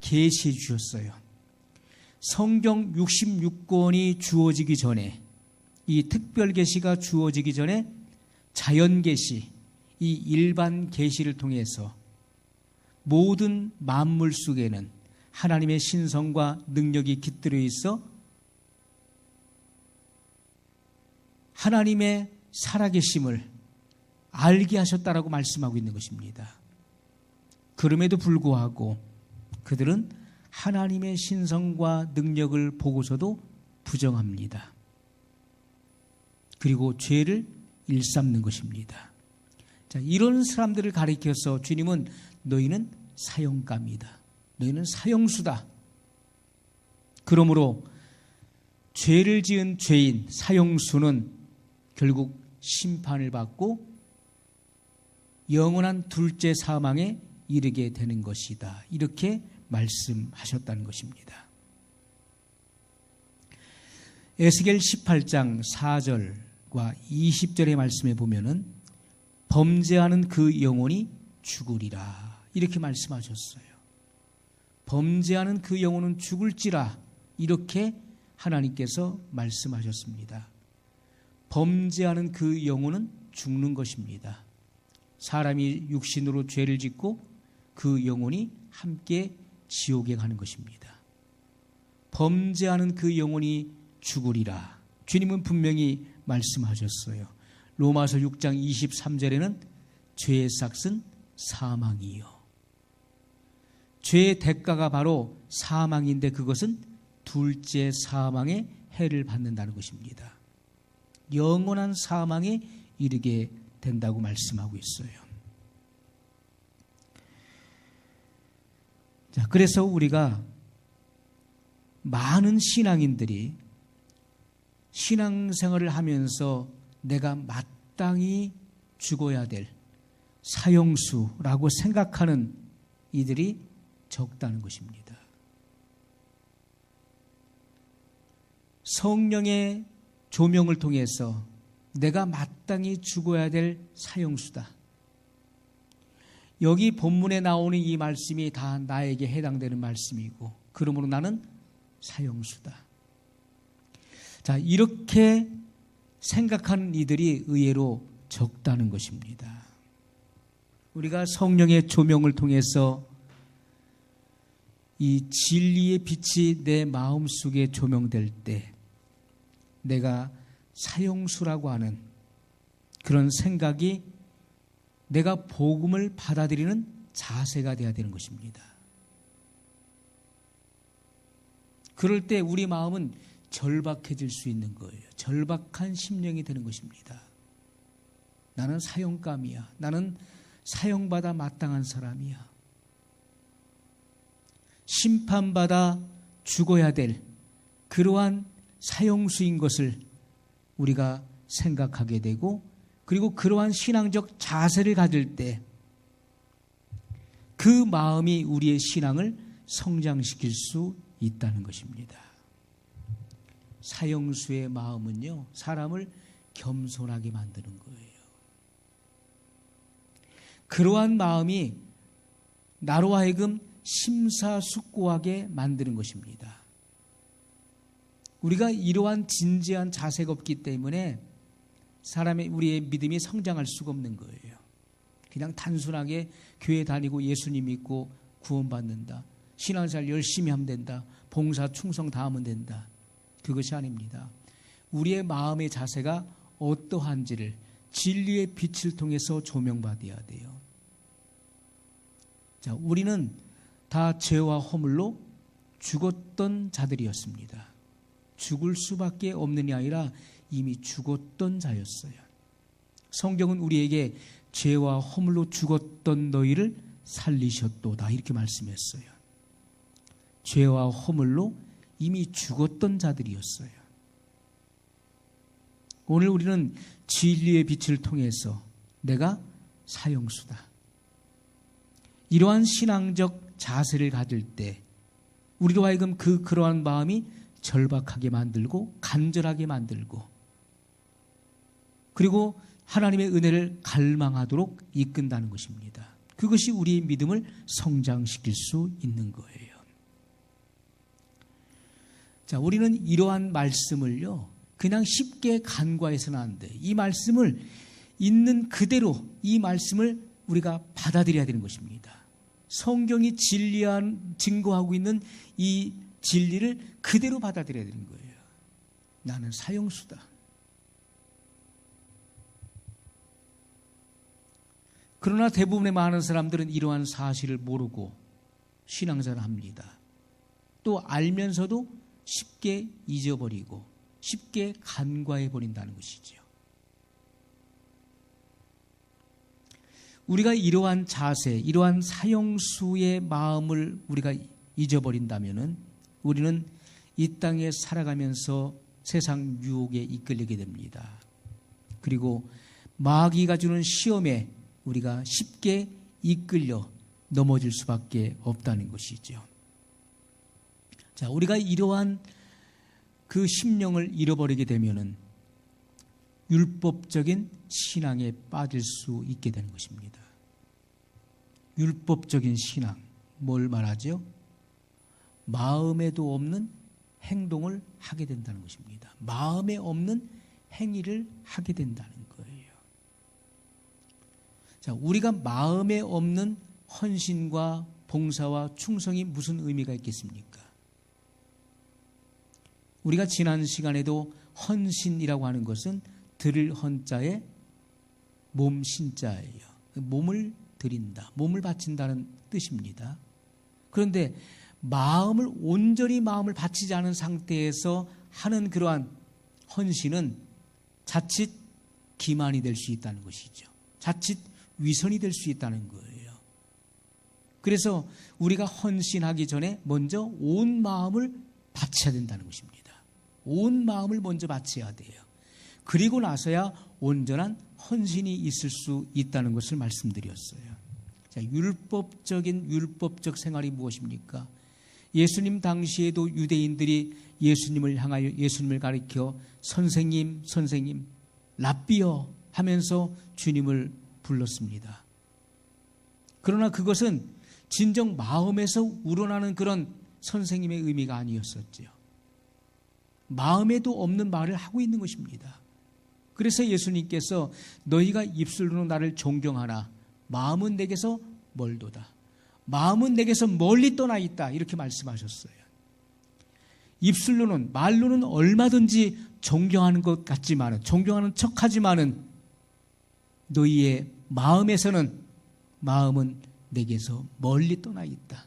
계시해 주셨어요. 성경 66권이 주어지기 전에, 이 특별 계시가 주어지기 전에 자연 계시, 이 일반 계시를 통해서 모든 만물 속에는 하나님의 신성과 능력이 깃들어 있어 하나님의 살아계심을 알게 하셨다라고 말씀하고 있는 것입니다. 그럼에도 불구하고 그들은 하나님의 신성과 능력을 보고서도 부정합니다. 그리고 죄를 일삼는 것입니다. 자, 이런 사람들을 가리켜서 주님은 너희는 사형감이다. 너희는 사형수다. 그러므로 죄를 지은 죄인, 사형수는 결국 심판을 받고 영원한 둘째 사망에 이르게 되는 것이다. 이렇게 말씀하셨다는 것입니다. 에스겔 18장 4절과 20절의 말씀에 보면은 범죄하는 그 영혼이 죽으리라. 이렇게 말씀하셨어요. 범죄하는 그 영혼은 죽을지라. 이렇게 하나님께서 말씀하셨습니다. 범죄하는 그 영혼은 죽는 것입니다. 사람이 육신으로 죄를 짓고 그 영혼이 함께 지옥에 가는 것입니다. 범죄하는 그 영혼이 죽으리라. 주님은 분명히 말씀하셨어요. 로마서 6장 23절에는 죄의 삭은 사망이요. 죄의 대가가 바로 사망인데 그것은 둘째 사망의 해를 받는다는 것입니다. 영원한 사망에 이르게 된다고 말씀하고 있어요. 자, 그래서 우리가 많은 신앙인들이 신앙생활을 하면서 내가 마땅히 죽어야 될 사형수라고 생각하는 이들이 적다는 것입니다. 성령의 조명을 통해서 내가 마땅히 죽어야 될 사형수다. 여기 본문에 나오는 이 말씀이 다 나에게 해당되는 말씀이고 그러므로 나는 사형수다. 자, 이렇게 생각하는 이들이 의외로 적다는 것입니다. 우리가 성령의 조명을 통해서 이 진리의 빛이 내 마음속에 조명될 때 내가 사형수라고 하는 그런 생각이 내가 복음을 받아들이는 자세가 되어야 되는 것입니다. 그럴 때 우리 마음은 절박해질 수 있는 거예요. 절박한 심령이 되는 것입니다. 나는 사형감이야. 나는 사형받아 마땅한 사람이야. 심판받아 죽어야 될 그러한 사형수인 것을 우리가 생각하게 되고 그리고 그러한 신앙적 자세를 가질 때 그 마음이 우리의 신앙을 성장시킬 수 있다는 것입니다. 사형수의 마음은요, 사람을 겸손하게 만드는 거예요. 그러한 마음이 나로 하여금 심사숙고하게 만드는 것입니다. 우리가 이러한 진지한 자세가 없기 때문에 우리의 믿음이 성장할 수가 없는 거예요. 그냥 단순하게 교회 다니고 예수님 믿고 구원받는다. 신앙생활 열심히 하면 된다. 봉사 충성 다하면 된다. 그것이 아닙니다. 우리의 마음의 자세가 어떠한지를 진리의 빛을 통해서 조명받아야 돼요. 자, 우리는 다 죄와 허물로 죽었던 자들이었습니다. 죽을 수밖에 없는 게 아니라 이미 죽었던 자였어요. 성경은 우리에게 죄와 허물로 죽었던 너희를 살리셨도다 이렇게 말씀했어요. 죄와 허물로 이미 죽었던 자들이었어요. 오늘 우리는 진리의 빛을 통해서 내가 사형수다. 이러한 신앙적 자세를 가질 때 우리로 하여금 그러한 마음이 절박하게 만들고 간절하게 만들고 그리고 하나님의 은혜를 갈망하도록 이끈다는 것입니다. 그것이 우리의 믿음을 성장시킬 수 있는 거예요. 자, 우리는 이러한 말씀을요, 그냥 쉽게 간과해서는 안 돼. 이 말씀을 있는 그대로 이 말씀을 우리가 받아들여야 되는 것입니다. 성경이 증거하고 있는 이 진리를 그대로 받아들여야 되는 거예요. 나는 사형수다. 그러나 대부분의 많은 사람들은 이러한 사실을 모르고 신앙생활을 합니다. 또 알면서도 쉽게 잊어버리고 쉽게 간과해버린다는 것이죠. 우리가 이러한 자세, 이러한 사형수의 마음을 우리가 잊어버린다면 우리는 이 땅에 살아가면서 세상 유혹에 이끌리게 됩니다. 그리고 마귀가 주는 시험에 우리가 쉽게 이끌려 넘어질 수밖에 없다는 것이죠. 자, 우리가 이러한 그 심령을 잃어버리게 되면은 율법적인 신앙에 빠질 수 있게 되는 것입니다. 율법적인 신앙, 뭘 말하죠? 마음에도 없는 행동을 하게 된다는 것입니다. 마음에 없는 행위를 하게 된다는 거예요. 자, 우리가 마음에 없는 헌신과 봉사와 충성이 무슨 의미가 있겠습니까? 우리가 지난 시간에도 헌신이라고 하는 것은 드릴 헌자에 몸 신자예요. 몸을 드린다, 몸을 바친다는 뜻입니다. 그런데 온전히 마음을 바치지 않은 상태에서 하는 그러한 헌신은 자칫 기만이 될 수 있다는 것이죠. 자칫 위선이 될 수 있다는 거예요. 그래서 우리가 헌신하기 전에 먼저 온 마음을 바쳐야 된다는 것입니다. 온 마음을 먼저 바쳐야 돼요. 그리고 나서야 온전한 헌신이 있을 수 있다는 것을 말씀드렸어요. 자, 율법적 생활이 무엇입니까? 예수님 당시에도 유대인들이 예수님을 향하여 예수님을 가리켜 선생님, 랍비여 하면서 주님을 불렀습니다. 그러나 그것은 진정 마음에서 우러나는 그런 선생님의 의미가 아니었었죠. 마음에도 없는 말을 하고 있는 것입니다. 그래서 예수님께서 너희가 입술로는 나를 존경하나 마음은 내게서 멀도다. 마음은 내게서 멀리 떠나 있다. 이렇게 말씀하셨어요. 입술로는, 말로는 얼마든지 존경하는 것 같지만은, 존경하는 척 하지만은 너희의 마음에서는 마음은 내게서 멀리 떠나 있다.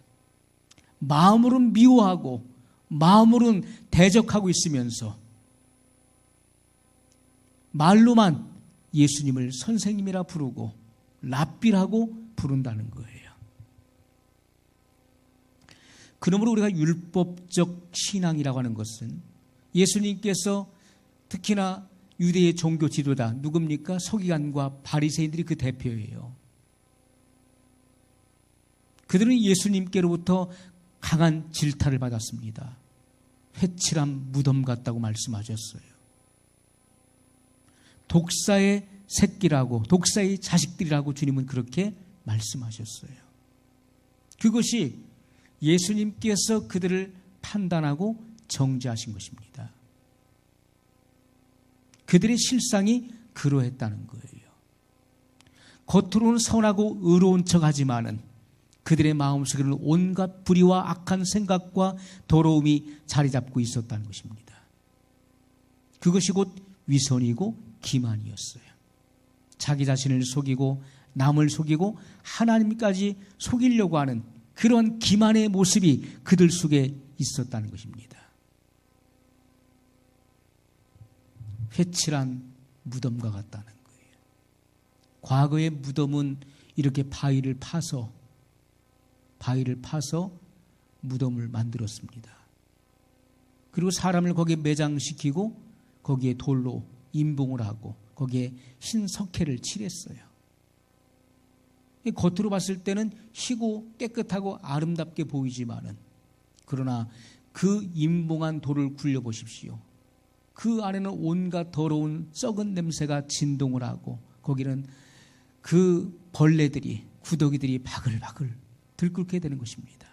마음으로는 미워하고 마음으로는 대적하고 있으면서 말로만 예수님을 선생님이라 부르고 랍비라고 부른다는 거예요. 그러므로 우리가 율법적 신앙이라고 하는 것은 예수님께서 특히나 유대의 종교 지도자 누굽니까? 서기관과 바리새인들이 그 대표예요. 그들은 예수님께로부터 강한 질타를 받았습니다. 회칠한 무덤 같다고 말씀하셨어요. 독사의 새끼라고, 독사의 자식들이라고 주님은 그렇게 말씀하셨어요. 그것이 예수님께서 그들을 판단하고 정죄하신 것입니다. 그들의 실상이 그러했다는 거예요. 겉으로는 선하고 의로운 척하지만은 그들의 마음속에는 온갖 불의와 악한 생각과 더러움이 자리 잡고 있었다는 것입니다. 그것이 곧 위선이고 기만이었어요. 자기 자신을 속이고 남을 속이고 하나님까지 속이려고 하는 그런 기만의 모습이 그들 속에 있었다는 것입니다. 회칠한 무덤과 같다는 거예요. 과거의 무덤은 이렇게 바위를 파서 무덤을 만들었습니다. 그리고 사람을 거기에 매장시키고 거기에 돌로 임봉을 하고 거기에 흰 석회를 칠했어요. 겉으로 봤을 때는 희고 깨끗하고 아름답게 보이지만은 그러나 그 임봉한 돌을 굴려보십시오. 그 안에는 온갖 더러운 썩은 냄새가 진동을 하고 거기는 그 벌레들이 구더기들이 바글바글 들끓게 되는 것입니다.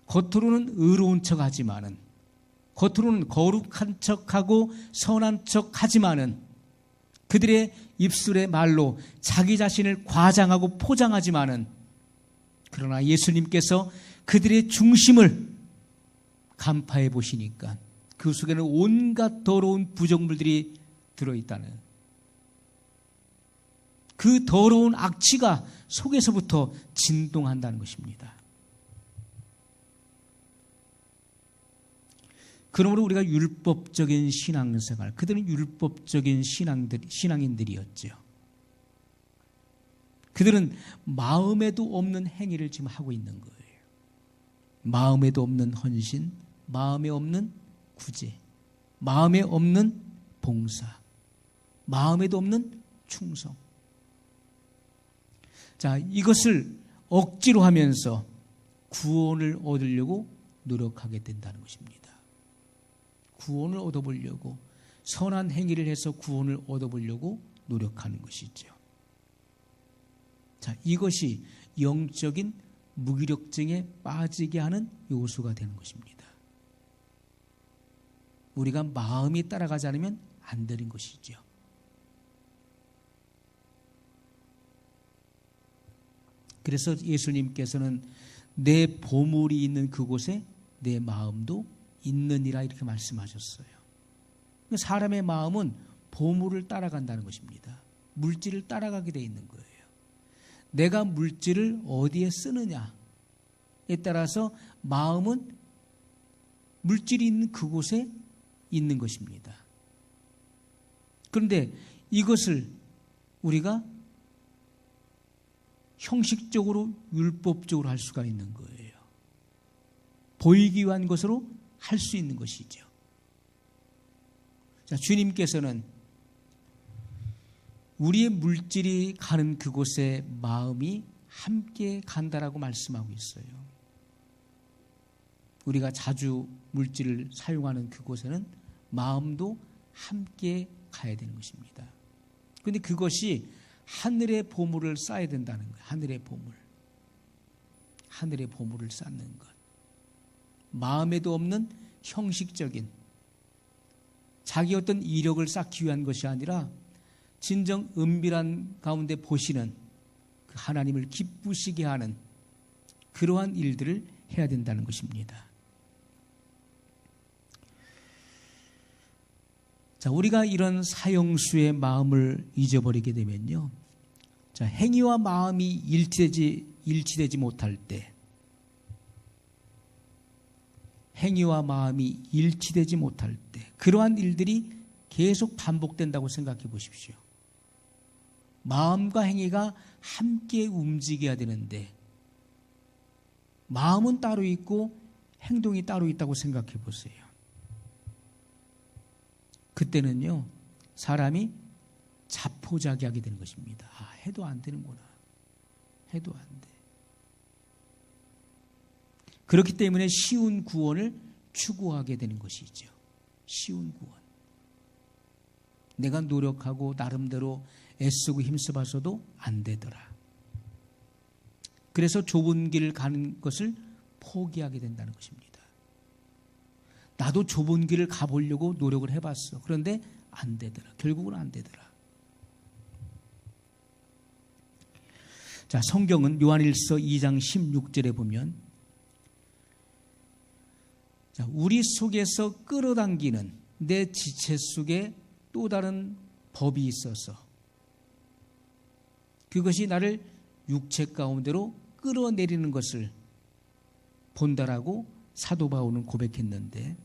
겉으로는 의로운 척하지만은, 겉으로는 거룩한 척하고 선한 척하지만은, 그들의 입술의 말로 자기 자신을 과장하고 포장하지만은, 그러나 예수님께서 그들의 중심을 간파해 보시니까 그 속에는 온갖 더러운 부정물들이 들어있다는, 그 더러운 악취가 속에서부터 진동한다는 것입니다. 그러므로 우리가 율법적인 신앙생활, 그들은 율법적인 신앙인들이었죠. 그들은 마음에도 없는 행위를 지금 하고 있는 거예요. 마음에도 없는 헌신, 마음에 없는 구제, 마음에 없는 봉사, 마음에도 없는 충성. 자, 이것을 억지로 하면서 구원을 얻으려고 노력하게 된다는 것입니다. 구원을 얻어보려고, 선한 행위를 해서 구원을 얻어보려고 노력하는 것이죠. 자, 이것이 영적인 무기력증에 빠지게 하는 요소가 되는 것입니다. 우리가 마음이 따라가지 않으면 안 되는 것이죠. 그래서 예수님께서는 내 보물이 있는 그곳에 내 마음도 있느니라 이렇게 말씀하셨어요. 사람의 마음은 보물을 따라간다는 것입니다. 물질을 따라가게 되어 있는 거예요. 내가 물질을 어디에 쓰느냐에 따라서 마음은 물질이 있는 그곳에 있는 것입니다. 그런데 이것을 우리가 형식적으로 율법적으로 할 수가 있는 거예요. 보이기 위한 것으로 할 수 있는 것이죠. 자, 주님께서는 우리의 물질이 가는 그곳에 마음이 함께 간다라고 말씀하고 있어요. 우리가 자주 물질을 사용하는 그곳에는 마음도 함께 가야 되는 것입니다. 그런데 그것이 하늘의 보물을 쌓아야 된다는 거예요. 하늘의 보물. 하늘의 보물을 쌓는 것. 마음에도 없는 형식적인 자기 어떤 이력을 쌓기 위한 것이 아니라 진정 은밀한 가운데 보시는 그 하나님을 기쁘시게 하는 그러한 일들을 해야 된다는 것입니다. 자, 우리가 이런 사형수의 마음을 잊어버리게 되면요. 자, 행위와 마음이 일치되지 못할 때, 행위와 마음이 일치되지 못할 때, 그러한 일들이 계속 반복된다고 생각해 보십시오. 마음과 행위가 함께 움직여야 되는데, 마음은 따로 있고 행동이 따로 있다고 생각해 보세요. 그때는요, 사람이 자포자기하게 되는 것입니다. 아, 해도 안 되는구나. 해도 안 돼. 그렇기 때문에 쉬운 구원을 추구하게 되는 것이죠. 쉬운 구원. 내가 노력하고 나름대로 애쓰고 힘써봐서도 안 되더라. 그래서 좁은 길을 가는 것을 포기하게 된다는 것입니다. 나도 좁은 길을 가보려고 노력을 해봤어. 그런데 안 되더라. 결국은 안 되더라. 자, 성경은 요한일서 2장 16절에 보면, 자, 우리 속에서 끌어당기는 내 지체 속에 또 다른 법이 있어서 그것이 나를 육체 가운데로 끌어내리는 것을 본다라고 사도 바울은 고백했는데,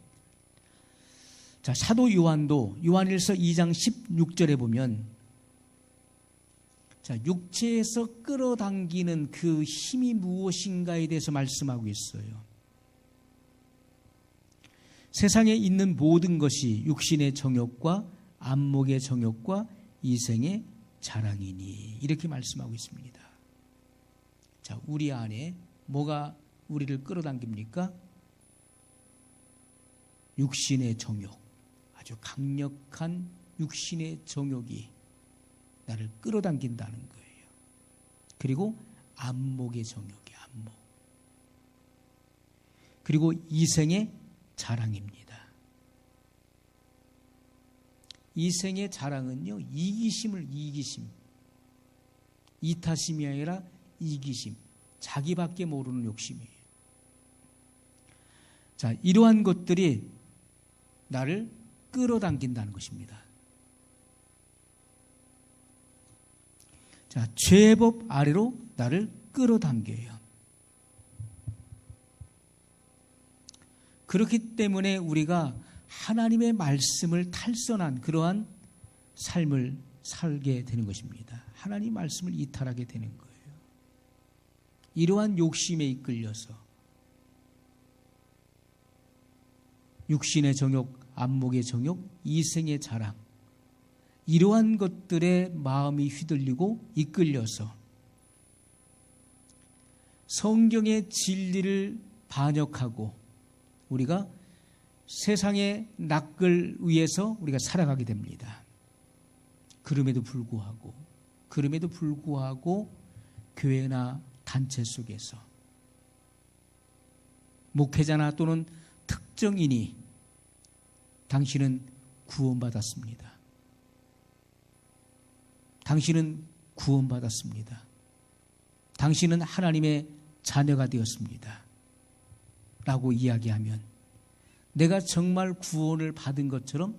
자, 사도 요한도 요한일서 2장 16절에 보면, 자, 육체에서 끌어당기는 그 힘이 무엇인가에 대해서 말씀하고 있어요. 세상에 있는 모든 것이 육신의 정욕과 안목의 정욕과 이생의 자랑이니, 이렇게 말씀하고 있습니다. 자, 우리 안에 뭐가 우리를 끌어당깁니까? 육신의 정욕, 아주 강력한 육신의 정욕이 나를 끌어당긴다는 거예요. 그리고 안목의 정욕이, 안목. 그리고 이생의 자랑입니다. 이생의 자랑은요, 이기심. 이타심이 아니라 이기심. 자기밖에 모르는 욕심이에요. 자, 이러한 것들이 나를 끌어당긴다는 것입니다. 자, 죄의 법 아래로 나를 끌어당겨요. 그렇기 때문에 우리가 하나님의 말씀을 탈선한 그러한 삶을 살게 되는 것입니다. 하나님 말씀을 이탈하게 되는 거예요. 이러한 욕심에 이끌려서 육신의 정욕, 안목의 정욕, 이생의 자랑, 이러한 것들에 마음이 휘둘리고 이끌려서 성경의 진리를 반역하고 우리가 세상의 낙을 위해서 우리가 살아가게 됩니다. 그럼에도 불구하고 교회나 단체 속에서 목회자나 또는 특정인이 당신은 구원받았습니다. 당신은 구원받았습니다. 당신은 하나님의 자녀가 되었습니다. 라고 이야기하면 내가 정말 구원을 받은 것처럼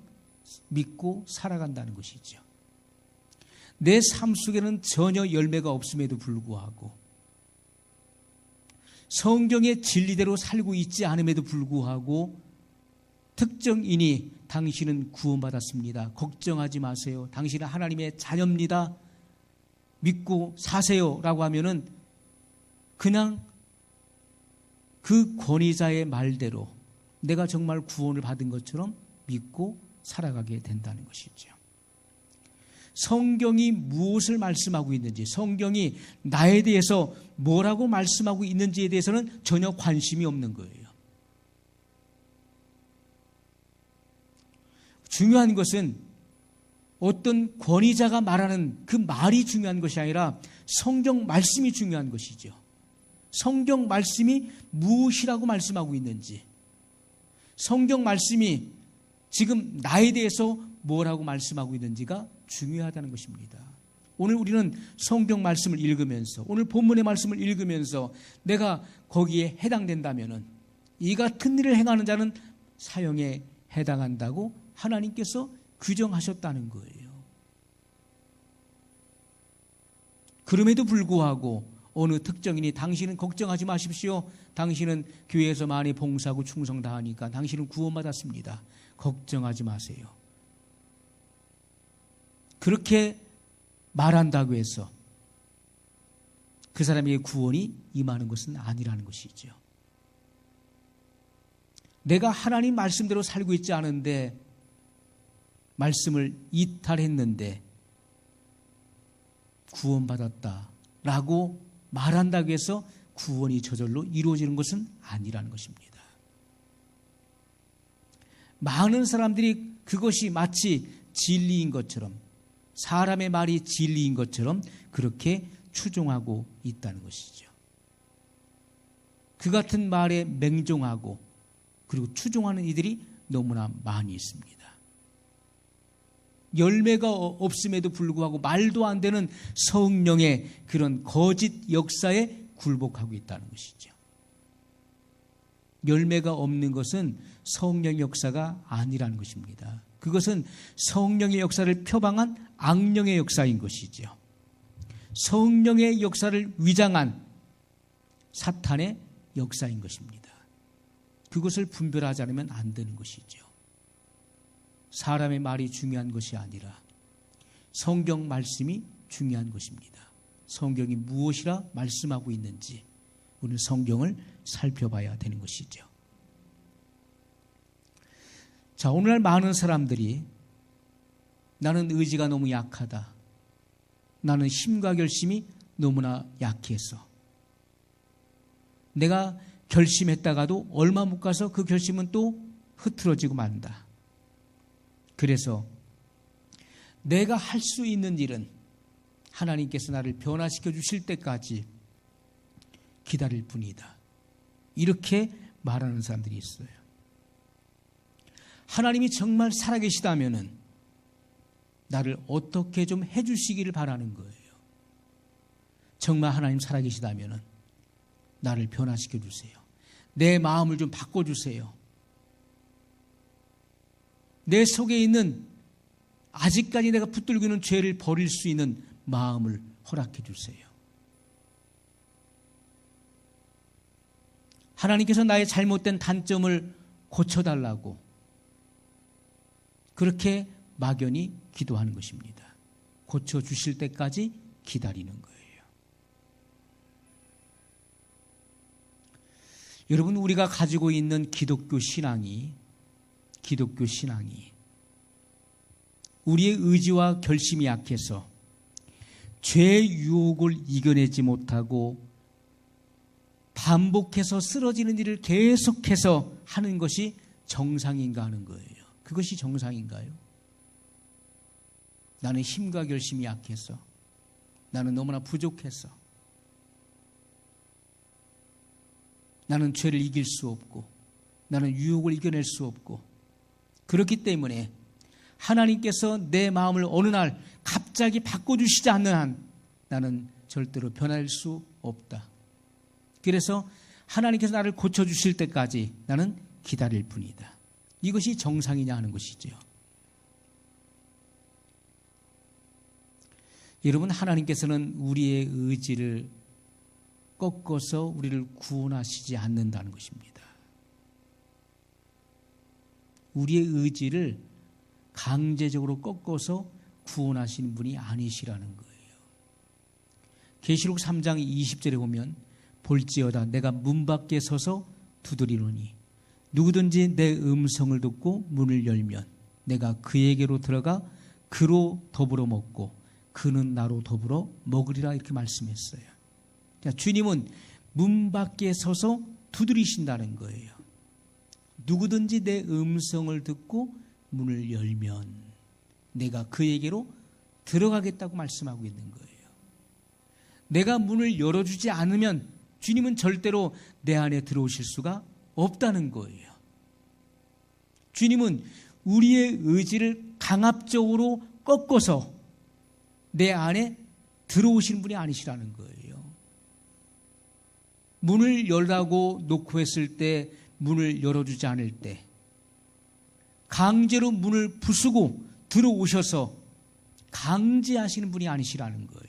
믿고 살아간다는 것이죠. 내 삶 속에는 전혀 열매가 없음에도 불구하고 성경의 진리대로 살고 있지 않음에도 불구하고 특정인이 당신은 구원받았습니다. 걱정하지 마세요. 당신은 하나님의 자녀입니다. 믿고 사세요. 라고 하면은 그냥 그 권위자의 말대로 내가 정말 구원을 받은 것처럼 믿고 살아가게 된다는 것이죠. 성경이 무엇을 말씀하고 있는지, 성경이 나에 대해서 뭐라고 말씀하고 있는지에 대해서는 전혀 관심이 없는 거예요. 중요한 것은 어떤 권위자가 말하는 그 말이 중요한 것이 아니라 성경 말씀이 중요한 것이죠. 성경 말씀이 무엇이라고 말씀하고 있는지, 성경 말씀이 지금 나에 대해서 뭐라고 말씀하고 있는지가 중요하다는 것입니다. 오늘 우리는 성경 말씀을 읽으면서, 오늘 본문의 말씀을 읽으면서 내가 거기에 해당된다면은 이 같은 일을 행하는 자는 사형에 해당한다고 하나님께서 규정하셨다는 거예요. 그럼에도 불구하고 어느 특정인이 당신은 걱정하지 마십시오. 당신은 교회에서 많이 봉사하고 충성 다하니까 당신은 구원받았습니다. 걱정하지 마세요. 그렇게 말한다고 해서 그 사람에게 구원이 임하는 것은 아니라는 것이죠. 내가 하나님 말씀대로 살고 있지 않은데 말씀을 이탈했는데 구원받았다라고 말한다고 해서 구원이 저절로 이루어지는 것은 아니라는 것입니다. 많은 사람들이 그것이 마치 진리인 것처럼, 사람의 말이 진리인 것처럼 그렇게 추종하고 있다는 것이죠. 그 같은 말에 맹종하고 그리고 추종하는 이들이 너무나 많이 있습니다. 열매가 없음에도 불구하고 말도 안 되는 성령의 그런 거짓 역사에 굴복하고 있다는 것이죠. 열매가 없는 것은 성령의 역사가 아니라는 것입니다. 그것은 성령의 역사를 표방한 악령의 역사인 것이죠. 성령의 역사를 위장한 사탄의 역사인 것입니다. 그것을 분별하지 않으면 안 되는 것이죠. 사람의 말이 중요한 것이 아니라 성경 말씀이 중요한 것입니다. 성경이 무엇이라 말씀하고 있는지 우리는 성경을 살펴봐야 되는 것이죠. 자, 오늘날 많은 사람들이 나는 의지가 너무 약하다. 나는 힘과 결심이 너무나 약해서 내가 결심했다가도 얼마 못 가서 그 결심은 또 흐트러지고 만다. 그래서 내가 할 수 있는 일은 하나님께서 나를 변화시켜 주실 때까지 기다릴 뿐이다. 이렇게 말하는 사람들이 있어요. 하나님이 정말 살아계시다면은 나를 어떻게 좀 해주시기를 바라는 거예요. 정말 하나님 살아계시다면은 나를 변화시켜 주세요. 내 마음을 좀 바꿔주세요. 내 속에 있는 아직까지 내가 붙들고 있는 죄를 버릴 수 있는 마음을 허락해 주세요. 하나님께서 나의 잘못된 단점을 고쳐달라고 그렇게 막연히 기도하는 것입니다. 고쳐주실 때까지 기다리는 거예요. 여러분, 우리가 가지고 있는 기독교 신앙이 우리의 의지와 결심이 약해서 죄의 유혹을 이겨내지 못하고 반복해서 쓰러지는 일을 계속해서 하는 것이 정상인가 하는 거예요. 그것이 정상인가요? 나는 힘과 결심이 약해서, 나는 너무나 부족해서, 나는 죄를 이길 수 없고, 나는 유혹을 이겨낼 수 없고, 그렇기 때문에 하나님께서 내 마음을 어느 날 갑자기 바꿔주시지 않는 한 나는 절대로 변할 수 없다. 그래서 하나님께서 나를 고쳐주실 때까지 나는 기다릴 뿐이다. 이것이 정상이냐 하는 것이죠. 여러분, 하나님께서는 우리의 의지를 꺾어서 우리를 구원하시지 않는다는 것입니다. 우리의 의지를 강제적으로 꺾어서 구원하시는 분이 아니시라는 거예요. 계시록 3장 20절에 보면 볼지어다 내가 문 밖에 서서 두드리노니 누구든지 내 음성을 듣고 문을 열면 내가 그에게로 들어가 그로 더불어 먹고 그는 나로 더불어 먹으리라 이렇게 말씀했어요. 자, 주님은 문 밖에 서서 두드리신다는 거예요. 누구든지 내 음성을 듣고 문을 열면 내가 그에게로 들어가겠다고 말씀하고 있는 거예요. 내가 문을 열어주지 않으면 주님은 절대로 내 안에 들어오실 수가 없다는 거예요. 주님은 우리의 의지를 강압적으로 꺾어서 내 안에 들어오시는 분이 아니시라는 거예요. 문을 열라고 놓고 했을 때 문을 열어주지 않을 때 강제로 문을 부수고 들어오셔서 강제하시는 분이 아니시라는 거예요.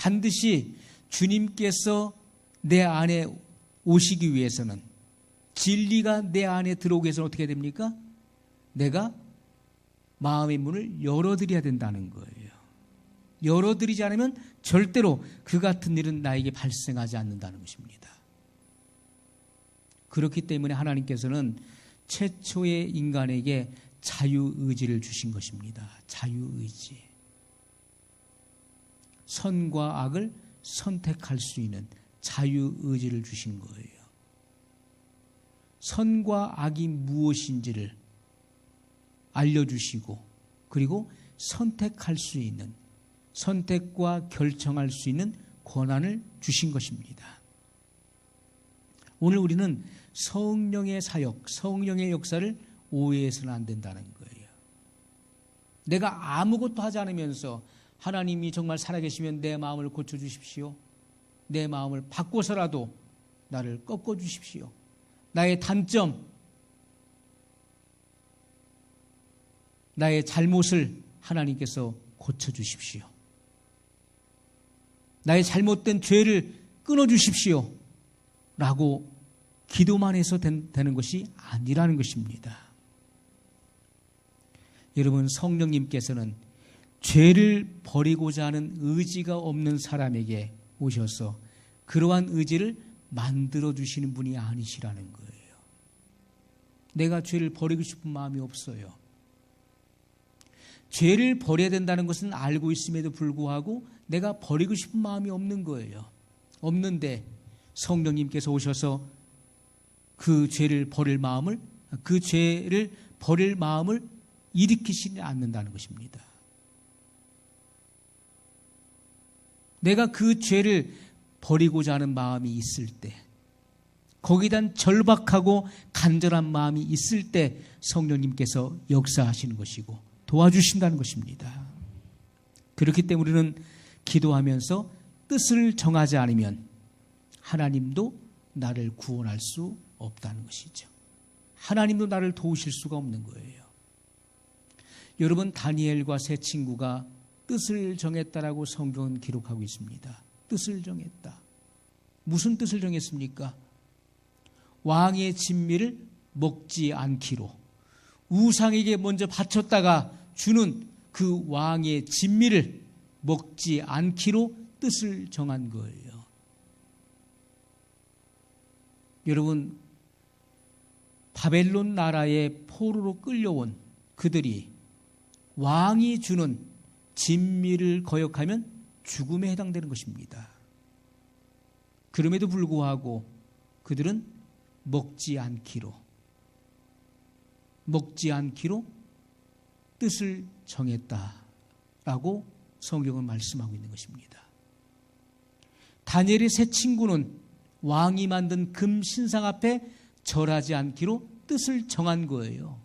반드시 주님께서 내 안에 오시기 위해서는 진리가 내 안에 들어오기 위해서는 어떻게 됩니까? 내가 마음의 문을 열어드려야 된다는 거예요. 열어드리지 않으면 절대로 그 같은 일은 나에게 발생하지 않는다는 것입니다. 그렇기 때문에 하나님께서는 최초의 인간에게 자유의지를 주신 것입니다. 자유의지. 선과 악을 선택할 수 있는 자유의지를 주신 거예요. 선과 악이 무엇인지를 알려주시고 그리고 선택할 수 있는 선택과 결정할 수 있는 권한을 주신 것입니다. 오늘 우리는 성령의 사역, 성령의 역사를 오해해서는 안 된다는 거예요. 내가 아무것도 하지 않으면서 하나님이 정말 살아계시면 내 마음을 고쳐주십시오. 내 마음을 바꿔서라도 나를 꺾어주십시오. 나의 단점, 나의 잘못을 하나님께서 고쳐주십시오. 나의 잘못된 죄를 끊어주십시오. 라고 기도만 해서 되는 것이 아니라는 것입니다. 여러분, 성령님께서는 죄를 버리고자 하는 의지가 없는 사람에게 오셔서 그러한 의지를 만들어주시는 분이 아니시라는 거예요. 내가 죄를 버리고 싶은 마음이 없어요. 죄를 버려야 된다는 것은 알고 있음에도 불구하고 내가 버리고 싶은 마음이 없는 거예요. 없는데 성령님께서 오셔서 그 죄를 버릴 마음을 일으키시지 않는다는 것입니다. 내가 그 죄를 버리고자 하는 마음이 있을 때 거기에 대한 절박하고 간절한 마음이 있을 때 성령님께서 역사하시는 것이고 도와주신다는 것입니다. 그렇기 때문에 우리는 기도하면서 뜻을 정하지 않으면 하나님도 나를 구원할 수 없다는 것이죠. 하나님도 나를 도우실 수가 없는 거예요. 여러분, 다니엘과 세 친구가 뜻을 정했다라고 성경은 기록하고 있습니다. 뜻을 정했다. 무슨 뜻을 정했습니까? 왕의 진미를 먹지 않기로, 우상에게 먼저 바쳤다가 주는 그 왕의 진미를 먹지 않기로 뜻을 정한 거예요. 여러분, 바벨론 나라의 포로로 끌려온 그들이 왕이 주는 진미를 거역하면 죽음에 해당되는 것입니다. 그럼에도 불구하고 그들은 먹지 않기로 뜻을 정했다라고 성경은 말씀하고 있는 것입니다. 다니엘의 세 친구는 왕이 만든 금 신상 앞에 절하지 않기로 뜻을 정한 거예요.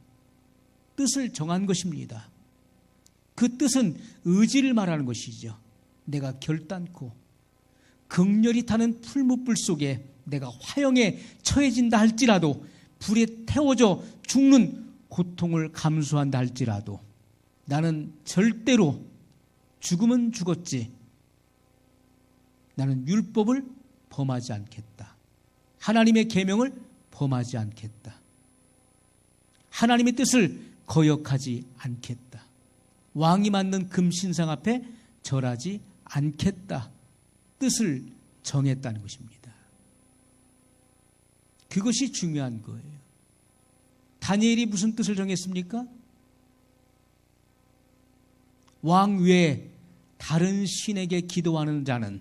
뜻을 정한 것입니다. 그 뜻은 의지를 말하는 것이죠. 내가 결단코 극렬히 타는 풀무불 속에 내가 화형에 처해진다 할지라도, 불에 태워져 죽는 고통을 감수한다 할지라도 나는 절대로, 죽으면 죽었지, 나는 율법을 범하지 않겠다. 하나님의 계명을 범하지 않겠다. 하나님의 뜻을 거역하지 않겠다. 왕이 만든 금신상 앞에 절하지 않겠다. 뜻을 정했다는 것입니다. 그것이 중요한 거예요. 다니엘이 무슨 뜻을 정했습니까? 왕 외에 다른 신에게 기도하는 자는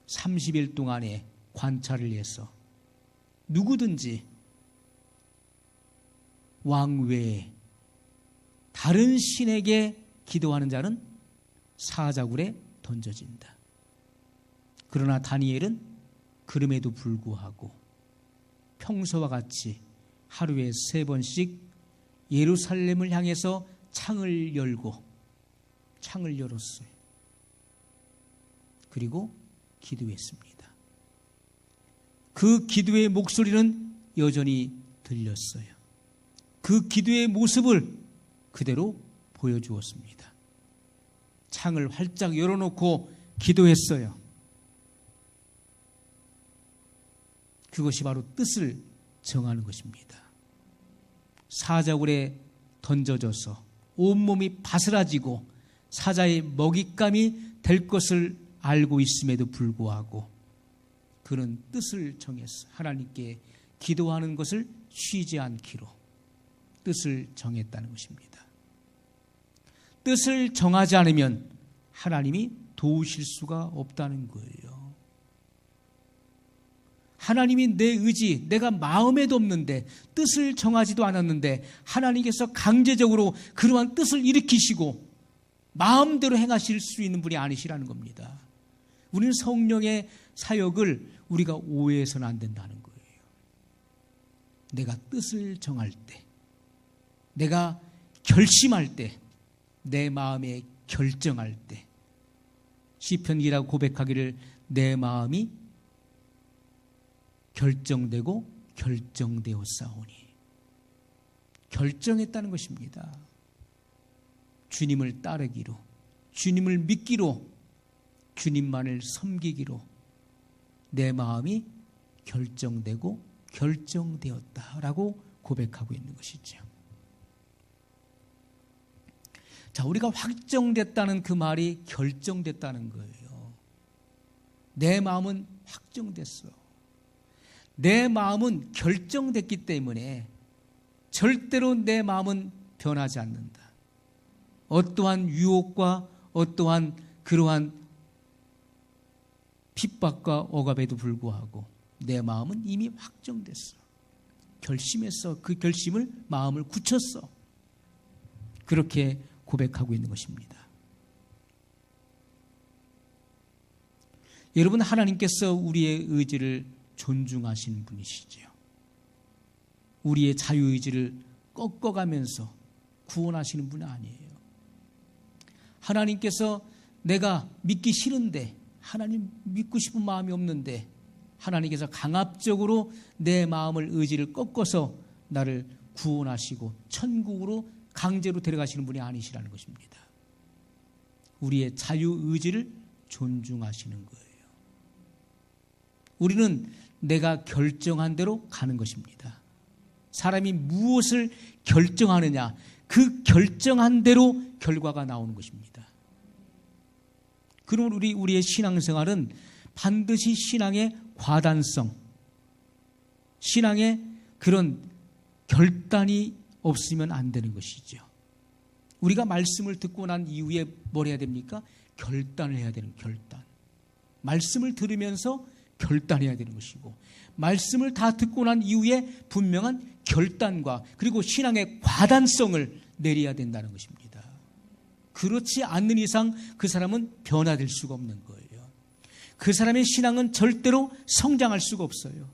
30일 동안의 관찰을 해서 누구든지 왕 외에 다른 신에게 기도하는 자는 사자굴에 던져진다. 그러나 다니엘은 그럼에도 불구하고 평소와 같이 하루에 3번씩 예루살렘을 향해서 창을 열었어요. 그리고 기도했습니다. 그 기도의 목소리는 여전히 들렸어요. 그 기도의 모습을 그대로 보여주었습니다. 창을 활짝 열어놓고 기도했어요. 그것이 바로 뜻을 정하는 것입니다. 사자굴에 던져져서 온몸이 바스라지고 사자의 먹잇감이 될 것을 알고 있음에도 불구하고 그는 뜻을 정했어. 하나님께 기도하는 것을 쉬지 않기로 뜻을 정했다는 것입니다. 뜻을 정하지 않으면 하나님이 도우실 수가 없다는 거예요. 하나님이 내 의지, 내가 마음에도 없는데, 뜻을 정하지도 않았는데 하나님께서 강제적으로 그러한 뜻을 일으키시고 마음대로 행하실 수 있는 분이 아니시라는 겁니다. 우리는 성령의 사역을 우리가 오해해서는 안 된다는 거예요. 내가 뜻을 정할 때, 내가 결심할 때, 내 마음에 결정할 때, 시편기라고 고백하기를 내 마음이 결정되고 결정되었사오니, 결정했다는 것입니다. 주님을 따르기로, 주님을 믿기로, 주님만을 섬기기로 내 마음이 결정되고 결정되었다라고 고백하고 있는 것이죠. 자, 우리가 확정됐다는 그 말이 결정됐다는 거예요. 내 마음은 확정됐어. 내 마음은 결정됐기 때문에 절대로 내 마음은 변하지 않는다. 어떠한 유혹과 어떠한 그러한 핍박과 억압에도 불구하고 내 마음은 이미 확정됐어. 결심했어. 그 결심을, 마음을 굳혔어. 그렇게 고백하고 있는 것입니다. 여러분, 하나님께서 우리의 의지를 존중하시는 분이시죠. 우리의 자유의지를 꺾어가면서 구원하시는 분이 아니에요. 하나님께서 내가 믿기 싫은데, 하나님 믿고 싶은 마음이 없는데 하나님께서 강압적으로 내 마음을, 의지를 꺾어서 나를 구원하시고 천국으로 강제로 데려가시는 분이 아니시라는 것입니다. 우리의 자유의지를 존중하시는 거예요. 우리는 내가 결정한 대로 가는 것입니다. 사람이 무엇을 결정하느냐, 그 결정한 대로 결과가 나오는 것입니다. 그러면 우리의 신앙생활은 반드시 신앙의 과단성, 신앙의 그런 결단이 없으면 안 되는 것이죠. 우리가 말씀을 듣고 난 이후에 뭘 해야 됩니까? 결단을 해야 되는 결단. 말씀을 들으면서 결단해야 되는 것이고, 말씀을 다 듣고 난 이후에 분명한 결단과 그리고 신앙의 과단성을 내려야 된다는 것입니다. 그렇지 않는 이상 그 사람은 변화될 수가 없는 거예요. 그 사람의 신앙은 절대로 성장할 수가 없어요.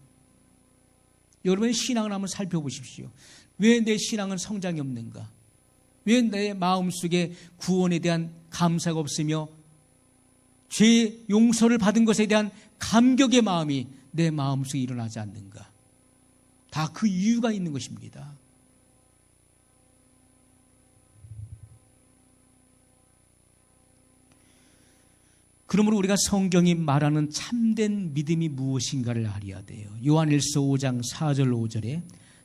여러분의 신앙을 한번 살펴보십시오. 왜 내 신앙은 성장이 없는가? 왜 내 마음속에 구원에 대한 감사가 없으며 죄 용서를 받은 것에 대한 감격의 마음이 내 마음속에 일어나지 않는가? 다 그 이유가 있는 것입니다. 그러므로 우리가 성경이 말하는 참된 믿음이 무엇인가를 알아야 돼요. 요한일서 5장 4절 5절에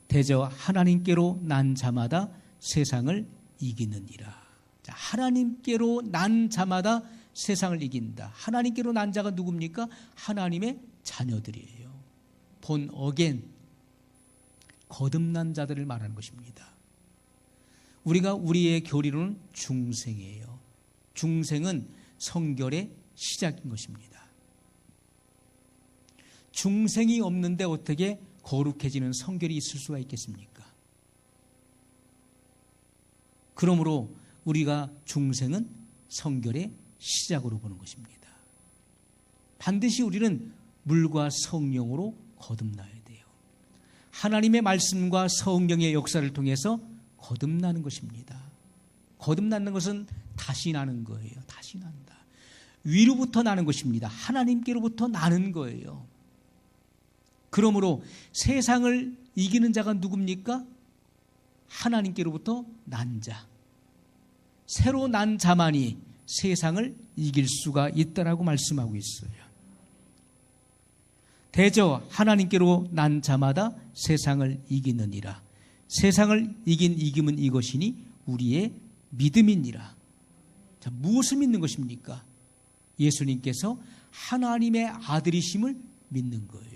대저 하나님께로 난 자마다 세상을 이기느니라. 자, 하나님께로 난 자마다 세상을 이긴다. 하나님께로 난 자가 누굽니까? 하나님의 자녀들이에요. 본 어겐, 거듭난 자들을 말하는 것입니다. 우리가 우리의 교리로는 중생이에요. 중생은 성결의 시작인 것입니다. 중생이 없는데 어떻게 거룩해지는 성결이 있을 수가 있겠습니까? 그러므로 우리가 중생은 성결의 시작으로 보는 것입니다. 반드시 우리는 물과 성령으로 거듭나야 돼요. 하나님의 말씀과 성령의 역사를 통해서 거듭나는 것입니다. 거듭나는 것은 다시 나는 거예요. 다시 난다. 위로부터 나는 것입니다. 하나님께로부터 나는 거예요. 그러므로 세상을 이기는 자가 누굽니까? 하나님께로부터 난 자. 새로 난 자만이 세상을 이길 수가 있다라고 말씀하고 있어요. 대저 하나님께로 난 자마다 세상을 이기느니라. 세상을 이긴 이김은 이것이니 우리의 믿음이니라. 자, 무엇을 믿는 것입니까? 예수님께서 하나님의 아들이심을 믿는 거예요.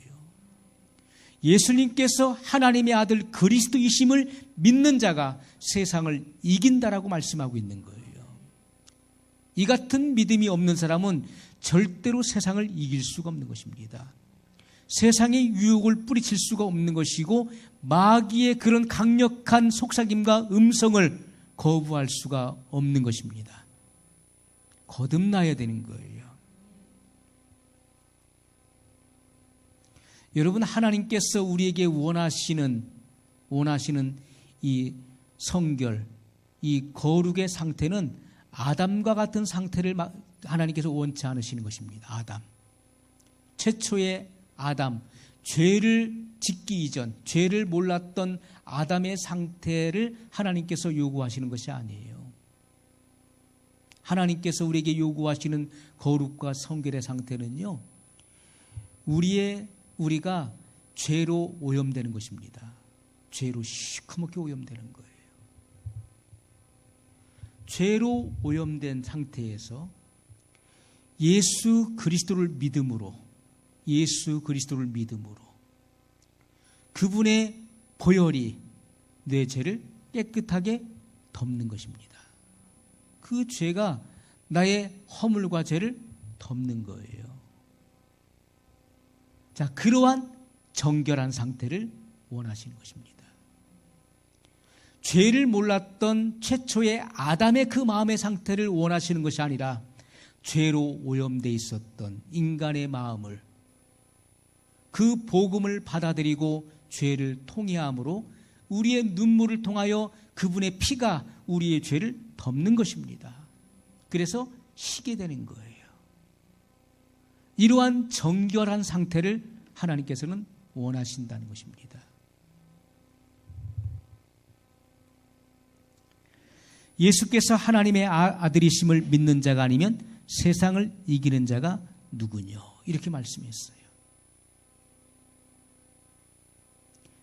예수님께서 하나님의 아들 그리스도이심을 믿는 자가 세상을 이긴다라고 말씀하고 있는 거예요. 이 같은 믿음이 없는 사람은 절대로 세상을 이길 수가 없는 것입니다. 세상의 유혹을 뿌리칠 수가 없는 것이고 마귀의 그런 강력한 속삭임과 음성을 거부할 수가 없는 것입니다. 거듭나야 되는 거예요. 여러분, 하나님께서 우리에게 원하시는 이 성결, 이 거룩의 상태는 아담과 같은 상태를 하나님께서 원치 않으시는 것입니다. 아담. 최초의 아담, 죄를 짓기 이전, 죄를 몰랐던 아담의 상태를 하나님께서 요구하시는 것이 아니에요. 하나님께서 우리에게 요구하시는 거룩과 성결의 상태는요, 우리가 죄로 오염되는 것입니다. 죄로 시커멓게 오염되는 거예요. 죄로 오염된 상태에서 예수 그리스도를 믿음으로 그분의 보혈이 내 죄를 깨끗하게 덮는 것입니다. 그 죄가 나의 허물과 죄를 덮는 거예요. 자, 그러한 정결한 상태를 원하시는 것입니다. 죄를 몰랐던 최초의 아담의 그 마음의 상태를 원하시는 것이 아니라 죄로 오염되어 있었던 인간의 마음을 그 복음을 받아들이고 죄를 통회함으로 우리의 눈물을 통하여 그분의 피가 우리의 죄를 덮는 것입니다. 그래서 쉬게 되는 거예요. 이러한 정결한 상태를 하나님께서는 원하신다는 것입니다. 예수께서 하나님의 아들이심을 믿는 자가 아니면 세상을 이기는 자가 누구뇨? 이렇게 말씀했어요.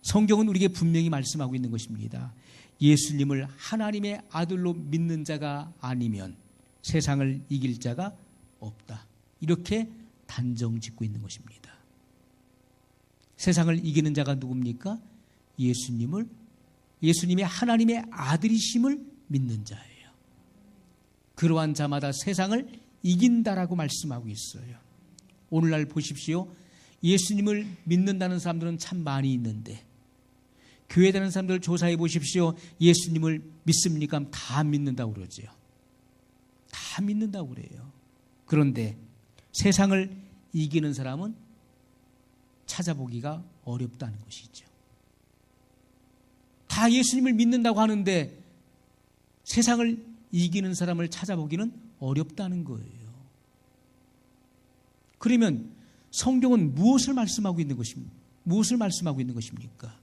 성경은 우리에게 분명히 말씀하고 있는 것입니다. 예수님을 하나님의 아들로 믿는 자가 아니면 세상을 이길 자가 없다. 이렇게 단정 짓고 있는 것입니다. 세상을 이기는 자가 누굽니까? 예수님이 하나님의 아들이심을 믿는 자예요. 그러한 자마다 세상을 이긴다라고 말씀하고 있어요. 오늘날 보십시오. 예수님을 믿는다는 사람들은 참 많이 있는데 교회 다니는 사람들 조사해 보십시오. 예수님을 믿습니까? 다 믿는다고 그러죠. 다 믿는다고 그래요. 그런데 세상을 이기는 사람은 찾아보기가 어렵다는 것이죠. 다 예수님을 믿는다고 하는데 세상을 이기는 사람을 찾아보기는 어렵다는 거예요. 그러면 성경은 무엇을 말씀하고 있는 것입니까? 무엇을 말씀하고 있는 것입니까?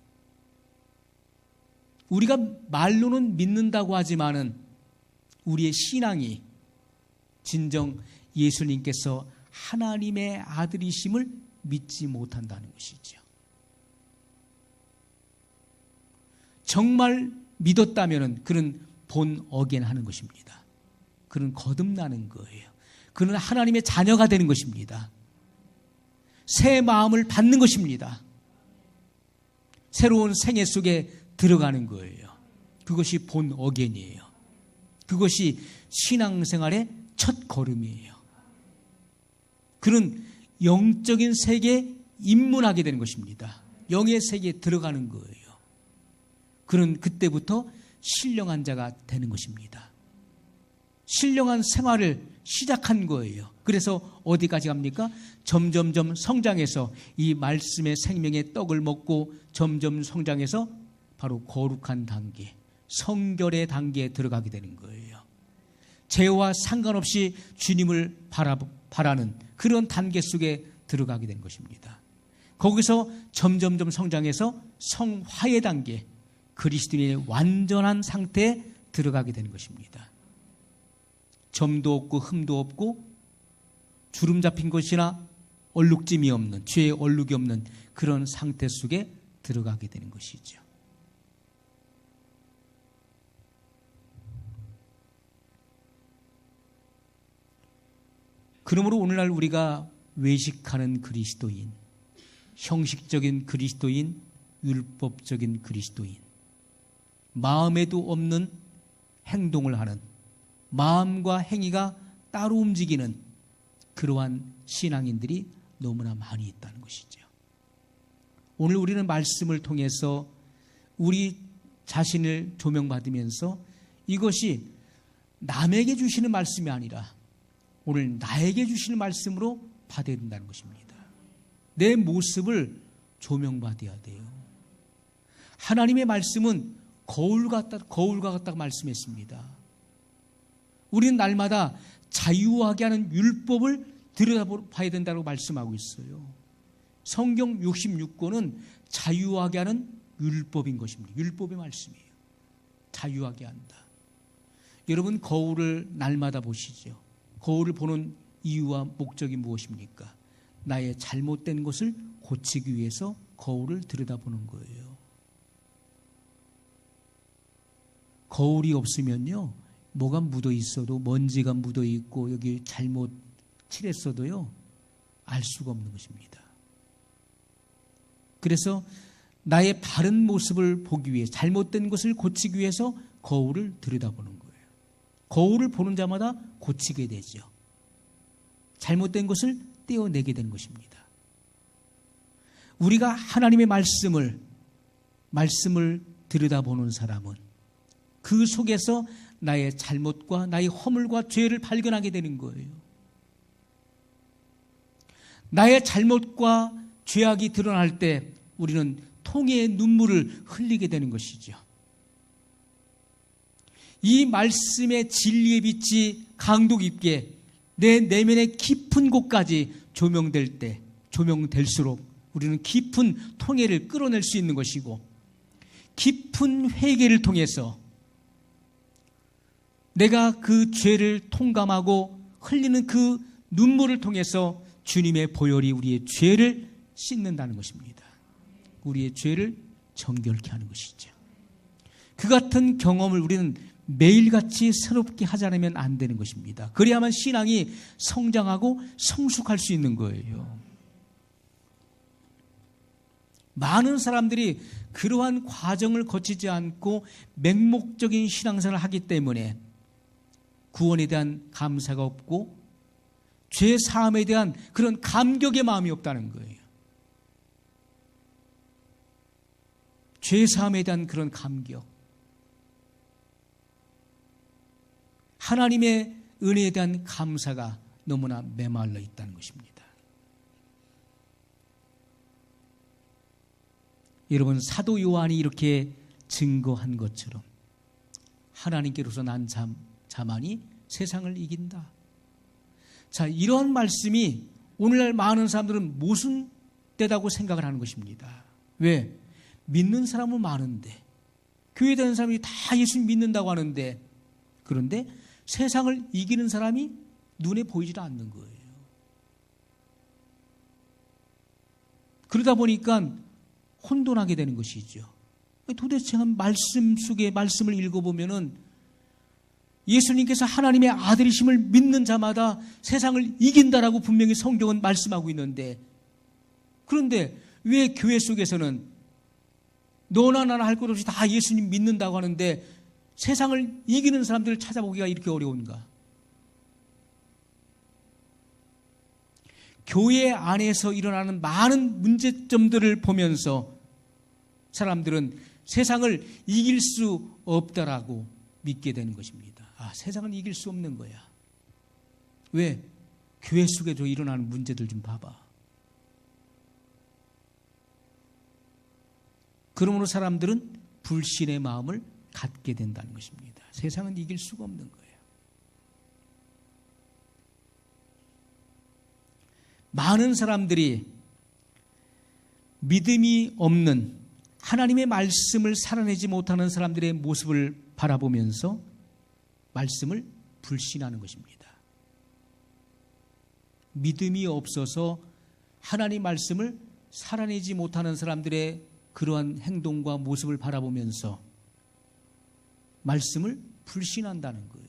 우리가 말로는 믿는다고 하지만은 우리의 신앙이 진정 예수님께서 하나님의 아들이심을 믿지 못한다는 것이죠. 정말 믿었다면은 그는 본 어겐하는 것입니다. 그는 거듭나는 거예요. 그는 하나님의 자녀가 되는 것입니다. 새 마음을 받는 것입니다. 새로운 생애 속에 들어가는 거예요. 그것이 본 어겐이에요. 그것이 신앙생활의 첫 걸음이에요. 그는 영적인 세계에 입문하게 되는 것입니다. 영의 세계에 들어가는 거예요. 그는 그때부터 신령한 자가 되는 것입니다. 신령한 생활을 시작한 거예요. 그래서 어디까지 갑니까? 점점점 성장해서 이 말씀의 생명의 떡을 먹고 점점 성장해서 바로 거룩한 단계, 성결의 단계에 들어가게 되는 거예요. 죄와 상관없이 주님을 바라는 그런 단계 속에 들어가게 되는 것입니다. 거기서 점점점 성장해서 성화의 단계, 그리스도인의 완전한 상태에 들어가게 되는 것입니다. 점도 없고 흠도 없고 주름 잡힌 것이나 얼룩짐이 없는, 죄의 얼룩이 없는 그런 상태 속에 들어가게 되는 것이죠. 그러므로 오늘날 우리가 외식하는 그리스도인, 형식적인 그리스도인, 율법적인 그리스도인, 마음에도 없는 행동을 하는, 마음과 행위가 따로 움직이는 그러한 신앙인들이 너무나 많이 있다는 것이죠. 오늘 우리는 말씀을 통해서 우리 자신을 조명받으면서 이것이 남에게 주시는 말씀이 아니라 오늘 나에게 주시는 말씀으로 받아야 된다는 것입니다. 내 모습을 조명받아야 돼요. 하나님의 말씀은 거울과 같다고 말씀했습니다. 우리는 날마다 자유하게 하는 율법을 들여다봐야 된다고 말씀하고 있어요. 성경 66권은 자유하게 하는 율법인 것입니다. 율법의 말씀이에요. 자유하게 한다. 여러분 거울을 날마다 보시죠. 거울을 보는 이유와 목적이 무엇입니까? 나의 잘못된 것을 고치기 위해서 거울을 들여다보는 거예요. 거울이 없으면요, 뭐가 묻어 있어도, 먼지가 묻어 있고 여기 잘못 칠했어도요, 알 수가 없는 것입니다. 그래서 나의 바른 모습을 보기 위해, 잘못된 것을 고치기 위해서 거울을 들여다보는 거예요. 거울을 보는 자마다 고치게 되죠. 잘못된 것을 떼어내게 되는 것입니다. 우리가 하나님의 말씀을 들여다보는 사람은 그 속에서 나의 잘못과 나의 허물과 죄를 발견하게 되는 거예요. 나의 잘못과 죄악이 드러날 때 우리는 통해의 눈물을 흘리게 되는 것이죠. 이 말씀의 진리의 빛이 강도 깊게 내 내면의 깊은 곳까지 조명될수록 우리는 깊은 통해를 끌어낼 수 있는 것이고, 깊은 회개를 통해서 내가 그 죄를 통감하고 흘리는 그 눈물을 통해서 주님의 보혈이 우리의 죄를 씻는다는 것입니다. 우리의 죄를 정결케 하는 것이죠. 그 같은 경험을 우리는 매일같이 새롭게 하지 않으면 안 되는 것입니다. 그래야만 신앙이 성장하고 성숙할 수 있는 거예요. 많은 사람들이 그러한 과정을 거치지 않고 맹목적인 신앙생활을 하기 때문에 구원에 대한 감사가 없고 죄 사함에 대한 그런 감격의 마음이 없다는 거예요. 죄 사함에 대한 그런 감격, 하나님의 은혜에 대한 감사가 너무나 메말라 있다는 것입니다. 여러분, 사도 요한이 이렇게 증거한 것처럼 하나님께로서 난 자만이 세상을 이긴다. 자, 이런 말씀이 오늘날 많은 사람들은 모순되다고 생각을 하는 것입니다. 왜? 믿는 사람은 많은데, 교회 다니는 사람이 다 예수 믿는다고 하는데, 그런데 세상을 이기는 사람이 눈에 보이지 않는 거예요. 그러다 보니까 혼돈하게 되는 것이죠. 도대체 말씀 속에 말씀을 읽어보면은 예수님께서 하나님의 아들이심을 믿는 자마다 세상을 이긴다라고 분명히 성경은 말씀하고 있는데, 그런데 왜 교회 속에서는 너나 나나 할 것 없이 다 예수님 믿는다고 하는데 세상을 이기는 사람들을 찾아보기가 이렇게 어려운가? 교회 안에서 일어나는 많은 문제점들을 보면서 사람들은 세상을 이길 수 없다라고 믿게 되는 것입니다. 아, 세상은 이길 수 없는 거야. 왜? 교회 속에도 일어나는 문제들 좀 봐봐. 그러므로 사람들은 불신의 마음을 갖게 된다는 것입니다. 세상은 이길 수가 없는 거예요. 많은 사람들이 믿음이 없는 하나님의 말씀을 살아내지 못하는 사람들의 모습을 바라보면서 말씀을 불신하는 것입니다. 믿음이 없어서 하나님 말씀을 살아내지 못하는 사람들의 그러한 행동과 모습을 바라보면서 말씀을 불신한다는 거예요.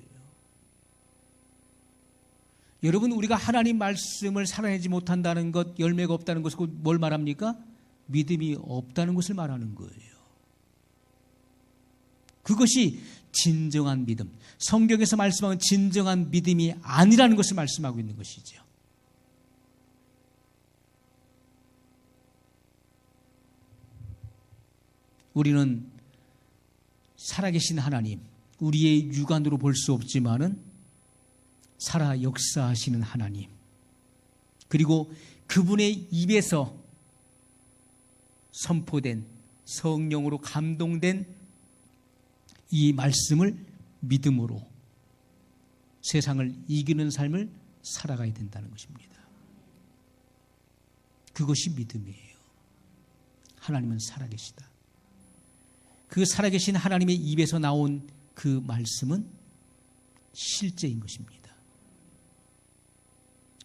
여러분, 우리가 하나님 말씀을 살아내지 못한다는 것, 열매가 없다는 것은 뭘 말합니까? 믿음이 없다는 것을 말하는 거예요. 그것이 진정한 믿음, 성경에서 말씀하는 진정한 믿음이 아니라는 것을 말씀하고 있는 것이죠. 우리는 살아계신 하나님, 우리의 육안으로 볼 수 없지만은 살아 역사하시는 하나님, 그리고 그분의 입에서 선포된 성령으로 감동된 이 말씀을 믿음으로 세상을 이기는 삶을 살아가야 된다는 것입니다. 그것이 믿음이에요. 하나님은 살아계시다. 그 살아계신 하나님의 입에서 나온 그 말씀은 실제인 것입니다.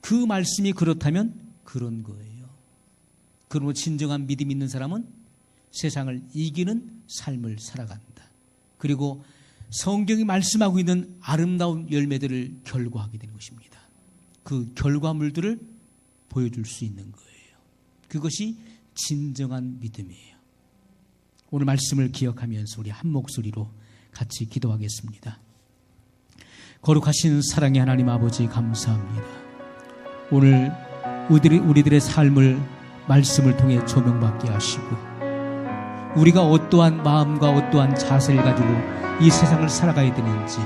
그 말씀이 그렇다면 그런 거예요. 그러므로 진정한 믿음 있는 사람은 세상을 이기는 삶을 살아간다. 그리고 성경이 말씀하고 있는 아름다운 열매들을 결과하게 되는 것입니다. 그 결과물들을 보여줄 수 있는 거예요. 그것이 진정한 믿음이에요. 오늘 말씀을 기억하면서 우리 한 목소리로 같이 기도하겠습니다. 거룩하신 사랑의 하나님 아버지, 감사합니다. 오늘 우리들의 삶을 말씀을 통해 조명받게 하시고, 우리가 어떠한 마음과 어떠한 자세를 가지고 이 세상을 살아가야 되는지